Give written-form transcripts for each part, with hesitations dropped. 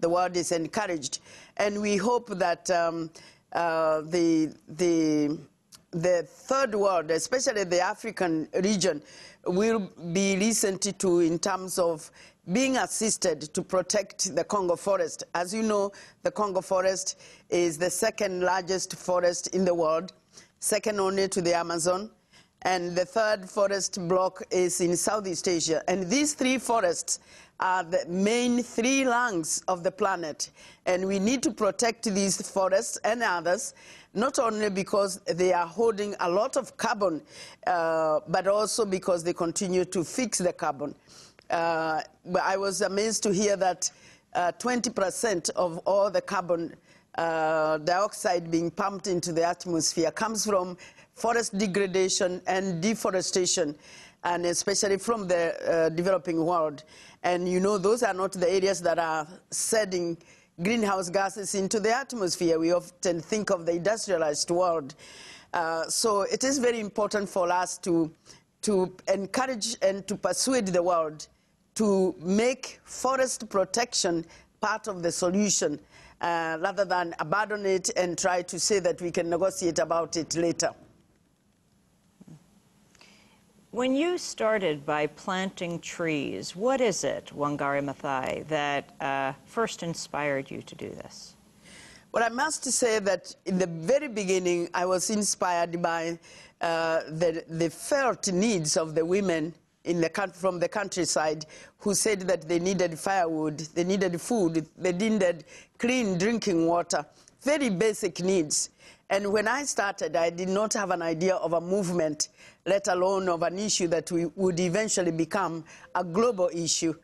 the world is encouraged. And we hope that the third world, especially the African region, will be listened to in terms of being assisted to protect the Congo forest. As you know, the Congo forest is the second largest forest in the world, second only to the Amazon. And the third forest block is in Southeast Asia. And these three forests are the main three lungs of the planet. And we need to protect these forests and others, not only because they are holding a lot of carbon, but also because they continue to fix the carbon. I was amazed to hear that 20% of all the carbon dioxide being pumped into the atmosphere comes from forest degradation and deforestation, and especially from the developing world. And you know, those are not the areas that are sending greenhouse gases into the atmosphere. We often think of the industrialized world. So it is very important for us to encourage and to persuade the world to make forest protection part of the solution, rather than abandon it and try to say that we can negotiate about it later. When you started by planting trees, what is it, Wangari Maathai, that first inspired you to do this? Well, I must say that in the very beginning, I was inspired by the felt needs of the women from the countryside who said that they needed firewood, they needed food, they needed clean drinking water, very basic needs. And when I started, I did not have an idea of a movement, let alone of an issue that would eventually become a global issue.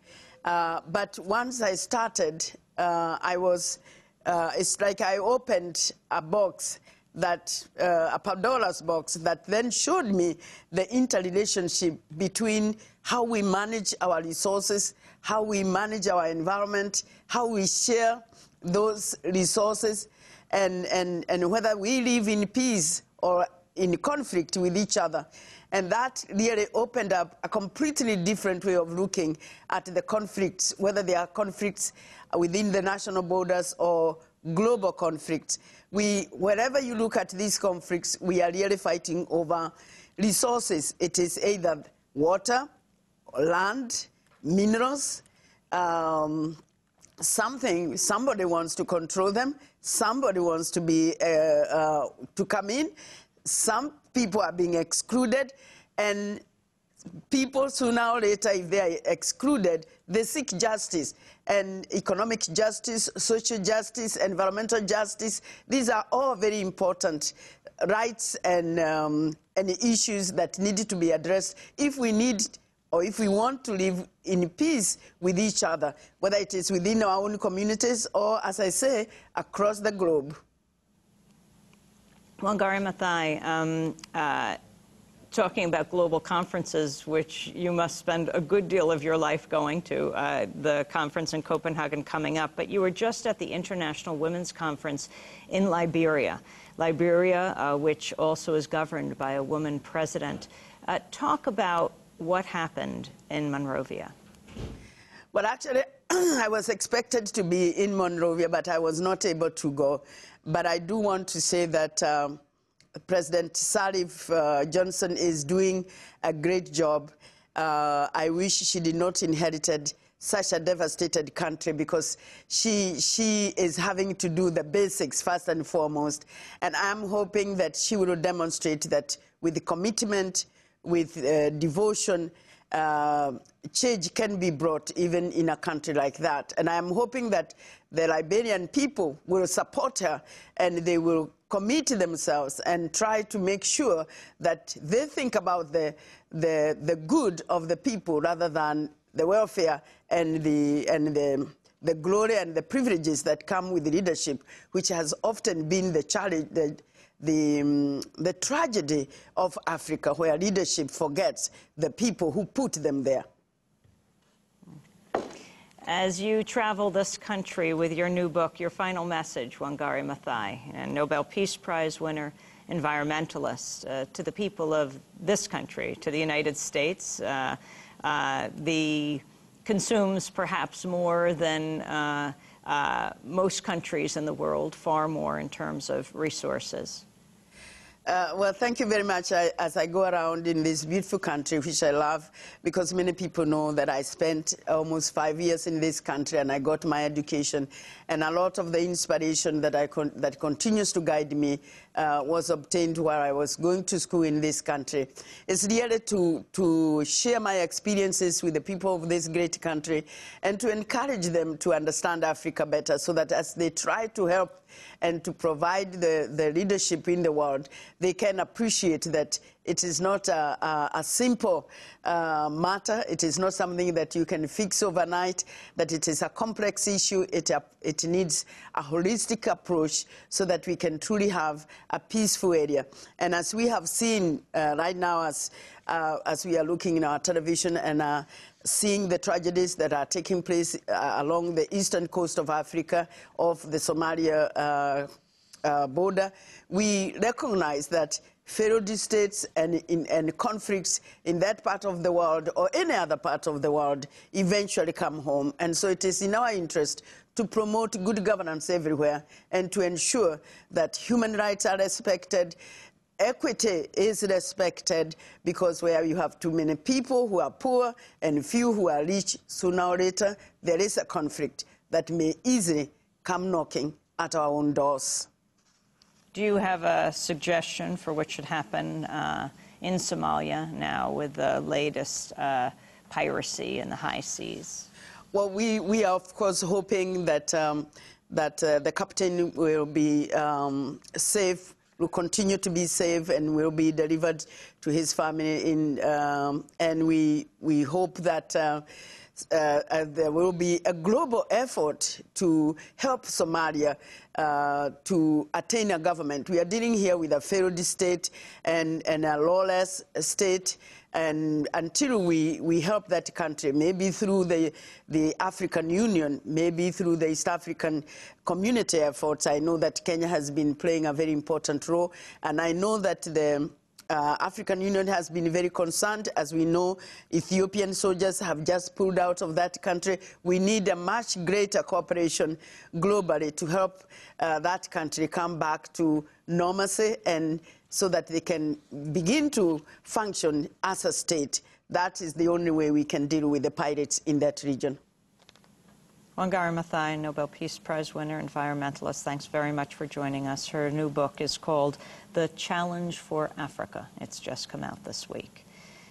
But once I started, it's like I opened a box, a Pandora's box, that then showed me the interrelationship between how we manage our resources, how we manage our environment, how we share those resources, and whether we live in peace or in conflict with each other. And that really opened up a completely different way of looking at the conflicts, whether they are conflicts within the national borders or global conflicts. Wherever you look at these conflicts, we are really fighting over resources. It is either water, land, minerals, somebody wants to control them, somebody wants to be to come in, some people are being excluded, and people sooner or later, if they are excluded, they seek justice, and economic justice, social justice, environmental justice. These are all very important rights and issues that need to be addressed if we need or if we want to live in peace with each other, whether it is within our own communities or, as I say, across the globe. Wangari Maathai, talking about global conferences, which you must spend a good deal of your life going to, the conference in Copenhagen coming up, but you were just at the International Women's Conference in Liberia. Liberia, which also is governed by a woman president. Talk about what happened in Monrovia. Well, actually, I was expected to be in Monrovia, but I was not able to go. But I do want to say that President Sirleaf Johnson is doing a great job. I wish she did not inherited such a devastated country, because she is having to do the basics first and foremost. And I'm hoping that she will demonstrate that with commitment, with devotion, change can be brought even in a country like that. And I'm hoping that the Liberian people will support her, and they will commit themselves and try to make sure that they think about the good of the people rather than the welfare and the glory and the privileges that come with leadership, which has often been the challenge, the tragedy of Africa, where leadership forgets the people who put them there. As you travel this country with your new book, your final message, Wangari Maathai, and Nobel Peace Prize winner, environmentalist, to the people of this country, to the United States, consumes perhaps more than most countries in the world, far more in terms of resources. Well, thank you very much. As I go around in this beautiful country, which I love, because many people know that I spent almost 5 years in this country and I got my education, and a lot of the inspiration that that continues to guide me was obtained while I was going to school in this country. It's really to share my experiences with the people of this great country and to encourage them to understand Africa better, so that as they try to help and to provide the leadership in the world, they can appreciate that it is not a simple matter. It is not something that you can fix overnight, that it is a complex issue. It needs a holistic approach so that we can truly have a peaceful area. And as we have seen right now, as we are looking in our television and seeing the tragedies that are taking place along the eastern coast of Africa, of the Somalia border, we recognize that failed states and conflicts in that part of the world or any other part of the world eventually come home. And so it is in our interest to promote good governance everywhere and to ensure that human rights are respected, equity is respected, because where you have too many people who are poor and few who are rich, sooner or later there is a conflict that may easily come knocking at our own doors. Do you have a suggestion for what should happen in Somalia now with the latest piracy in the high seas? Well, we are, of course, hoping that, the captain will be safe, will continue to be safe, and will be delivered to his family. And we hope that there will be a global effort to help Somalia to attain a government. We are dealing here with a failed state and a lawless state, and until we help that country, maybe through the African Union, maybe through the East African community efforts. I know that Kenya has been playing a very important role, and I know that the African Union has been very concerned. As we know, Ethiopian soldiers have just pulled out of that country. We need a much greater cooperation globally to help that country come back to normalcy, and so that they can begin to function as a state. That is the only way we can deal with the pirates in that region. Wangari Maathai, Nobel Peace Prize winner, environmentalist, thanks very much for joining us. Her new book is called The Challenge for Africa. It's just come out this week.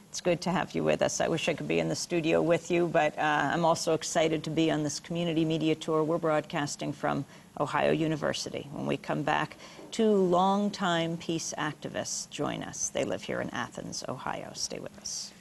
It's good to have you with us. I wish I could be in the studio with you, but I'm also excited to be on this community media tour. We're broadcasting from Ohio University. When we come back, two longtime peace activists join us. They live here in Athens, Ohio. Stay with us.